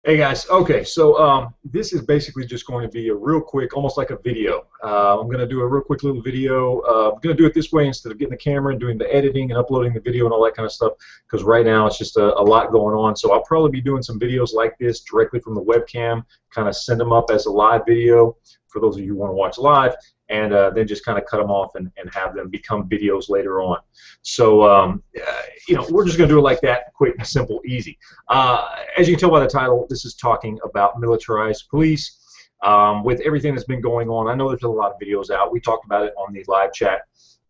Hey guys, okay, so this is basically just going to be a real quick, almost like a video. I'm going to do a real quick little video. I'm going to do it this way instead of getting the camera and doing the editing and uploading the video and all that kind of stuff, because right now it's just a lot going on. So I'll probably be doing some videos like this directly from the webcam, kind of send them up as a live video for those of you who want to watch live, and then just kind of cut them off and have them become videos later on. So, we're just going to do it like that, quick, simple, easy. As you can tell by the title, this is talking about militarized police. With everything that's been going on, I know there's a lot of videos out. We talked about it on the live chat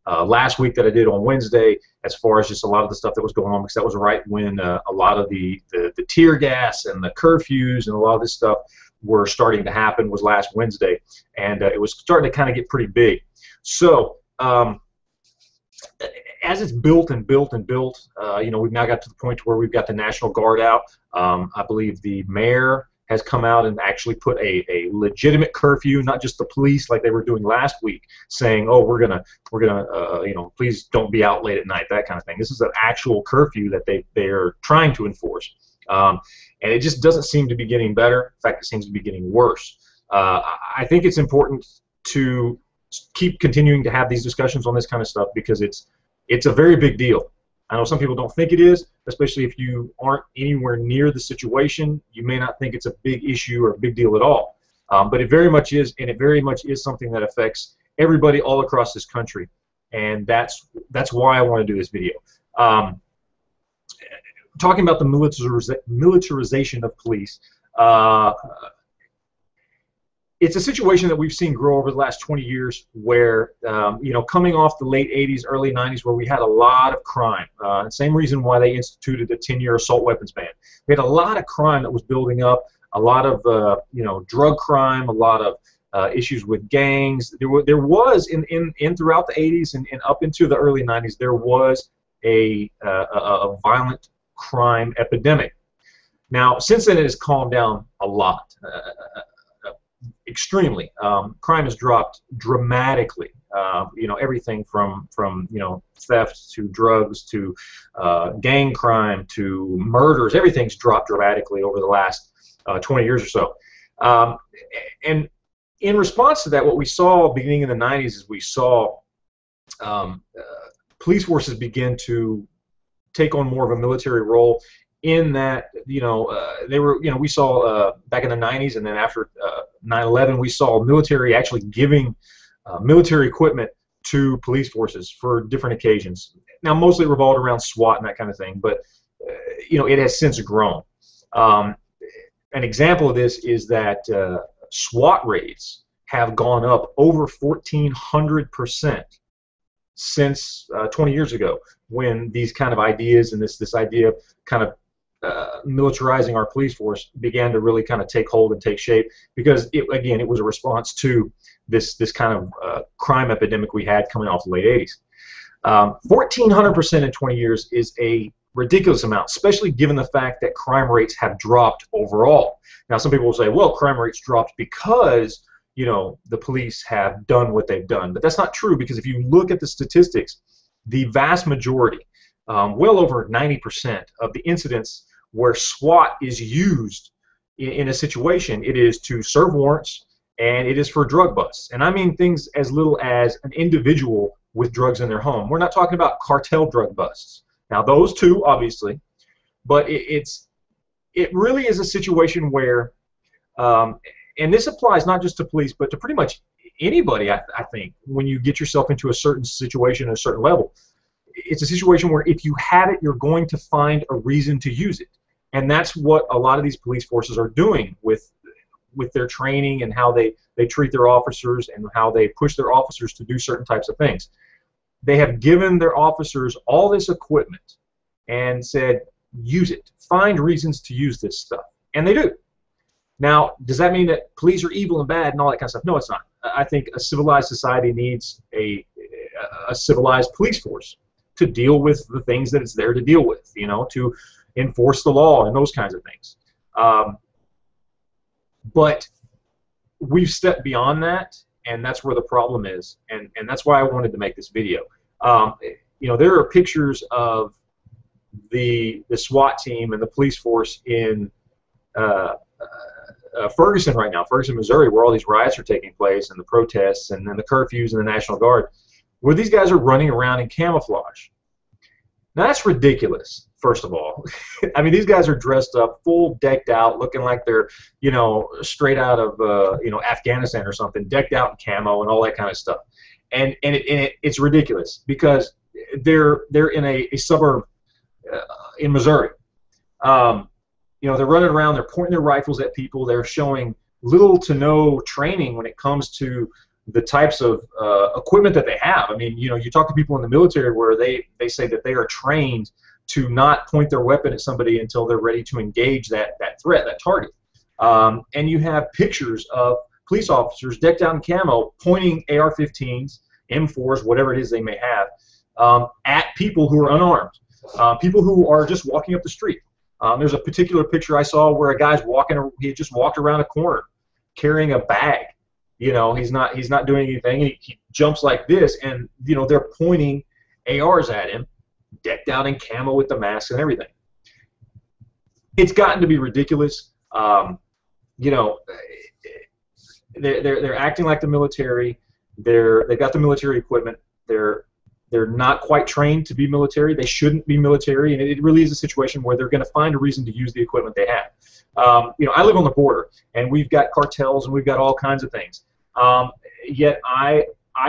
last week that I did on Wednesday, as far as just a lot of the stuff that was going on, because that was right when a lot of the tear gas and the curfews and a lot of this stuff were starting to happen, was last Wednesday, and it was starting to kind of get pretty big. So as it's built and built and built, we've now got to the point where we've got the National Guard out. I believe the mayor has come out and actually put a legitimate curfew, not just the police like they were doing last week, saying, "Oh, we're gonna, please don't be out late at night," that kind of thing. This is an actual curfew that they are trying to enforce, and it just doesn't seem to be getting better. In fact, it seems to be getting worse. I think it's important to keep continuing to have these discussions on this kind of stuff, because it's a very big deal. I know some people don't think it is, especially if you aren't anywhere near the situation. You may not think it's a big issue or a big deal at all, but it very much is, and it very much is something that affects everybody all across this country, and that's why I want to do this video. Talking about the militarization of police, it's a situation that we've seen grow over the last 20 years where, coming off the late 80s, early 90s, where we had a lot of crime. Same reason why they instituted a 10-year assault weapons ban. We had a lot of crime that was building up, a lot of, drug crime, a lot of issues with gangs. There was, in throughout the 80s and up into the early 90s, there was a violent crime epidemic. Now, since then, it has calmed down a lot. Extremely. Crime has dropped dramatically. Everything from theft to drugs to gang crime to murders. Everything's dropped dramatically over the last 20 years or so. And in response to that, what we saw beginning in the 90s is we saw police forces begin to take on more of a military role, in that they were, we saw back in the 90s, and then after 9/11, we saw military actually giving military equipment to police forces for different occasions. Now, mostly revolved around SWAT and that kind of thing, but it has since grown. An example of this is that SWAT raids have gone up over 1,400% since 20 years ago, when these kind of ideas and this idea of kind of militarizing our police force began to really kind of take hold and take shape, because it was a response to this kind of crime epidemic we had coming off the late 80s. 1,400% in 20 years is a ridiculous amount, especially given the fact that crime rates have dropped overall. Now, some people will say, well, crime rates dropped because the police have done what they've done, but that's not true, because if you look at the statistics, the vast majority, well over 90% of the incidents where SWAT is used in a situation, it is to serve warrants, and it is for drug busts. And I mean things as little as an individual with drugs in their home. We're not talking about cartel drug busts. Now, those too, obviously, but it really is a situation where, and this applies not just to police, but to pretty much anybody, I think, when you get yourself into a certain situation at a certain level. It's a situation where if you have it, you're going to find a reason to use it. And that's what a lot of these police forces are doing with their training and how they treat their officers and how they push their officers to do certain types of things. They have given their officers all this equipment and said, use it. Find reasons to use this stuff. And they do. Now, does that mean that police are evil and bad and all that kind of stuff? No, it's not. I think a civilized society needs a civilized police force to deal with the things that it's there to deal with, to enforce the law and those kinds of things. But we've stepped beyond that, and that's where the problem is, and that's why I wanted to make this video. There are pictures of the SWAT team and the police force in Ferguson right now, Ferguson, Missouri, where all these riots are taking place and the protests and then the curfews and the National Guard, where these guys are running around in camouflage. Now that's ridiculous, first of all. I mean, these guys are dressed up, full decked out, looking like they're, you know, straight out of, you know, Afghanistan or something, decked out in camo and all that kind of stuff. And it's ridiculous because they're in a suburb in Missouri. You know, they're running around, they're pointing their rifles at people, they're showing little to no training when it comes to the types of equipment that they have. I mean, you know, you talk to people in the military where they say that they are trained to not point their weapon at somebody until they're ready to engage that threat, that target. And you have pictures of police officers decked out in camo pointing AR-15s, M4s, whatever it is they may have, at people who are unarmed, people who are just walking up the street. There's a particular picture I saw where a guy's walking, he just walked around a corner carrying a bag. You know, he's not doing anything. He jumps like this, and you know they're pointing ARs at him, decked out in camo with the mask and everything. It's gotten to be ridiculous. You know, they're acting like the military. They've got the military equipment. They're not quite trained to be military. They shouldn't be military, and it really is a situation where they're going to find a reason to use the equipment they have. You know, I live on the border, and we've got cartels, and we've got all kinds of things. Yet I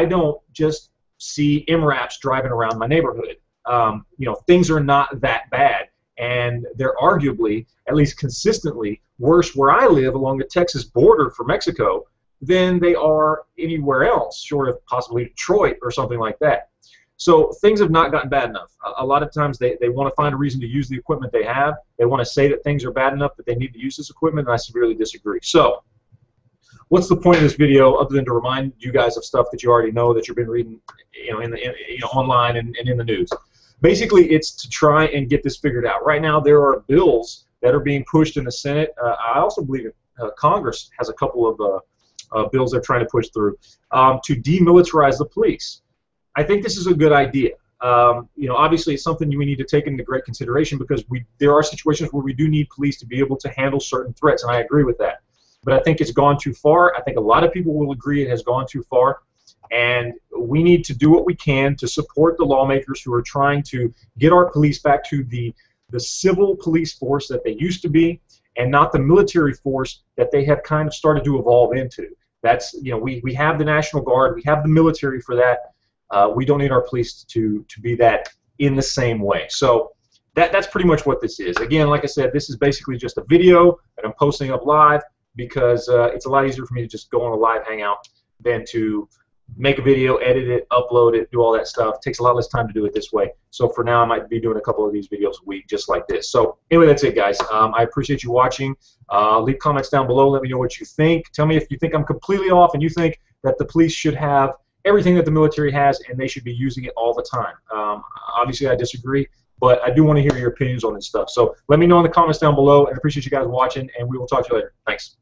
don't just see MRAPs driving around my neighborhood. You know, things are not that bad, and they're arguably, at least consistently, worse where I live along the Texas border for Mexico than they are anywhere else, short of possibly Detroit or something like that. So things have not gotten bad enough. A lot of times they want to find a reason to use the equipment they have. They want to say that things are bad enough that they need to use this equipment, and I severely disagree. So what's the point of this video other than to remind you guys of stuff that you already know, that you've been reading, you know, online and in the news? Basically, it's to try and get this figured out. Right now, there are bills that are being pushed in the Senate. I also believe Congress has a couple of bills they're trying to push through to demilitarize the police. I think this is a good idea. You know, obviously, it's something we need to take into great consideration because there are situations where we do need police to be able to handle certain threats, and I agree with that. But I think it's gone too far. I think a lot of people will agree it has gone too far, and we need to do what we can to support the lawmakers who are trying to get our police back to the civil police force that they used to be, and not the military force that they have kind of started to evolve into. That's, you know, we have the National Guard, we have the military for that. We don't need our police to be that in the same way. So that's pretty much what this is. Again, like I said, this is basically just a video that I'm posting up live because it's a lot easier for me to just go on a live hangout than to make a video, edit it, upload it, do all that stuff. It takes a lot less time to do it this way. So for now, I might be doing a couple of these videos a week just like this. So anyway, that's it, guys. I appreciate you watching. Leave comments down below. Let me know what you think. Tell me if you think I'm completely off and you think that the police should have everything that the military has and they should be using it all the time. Obviously, I disagree, but I do want to hear your opinions on this stuff. So let me know in the comments down below, and I appreciate you guys watching, and we will talk to you later. Thanks.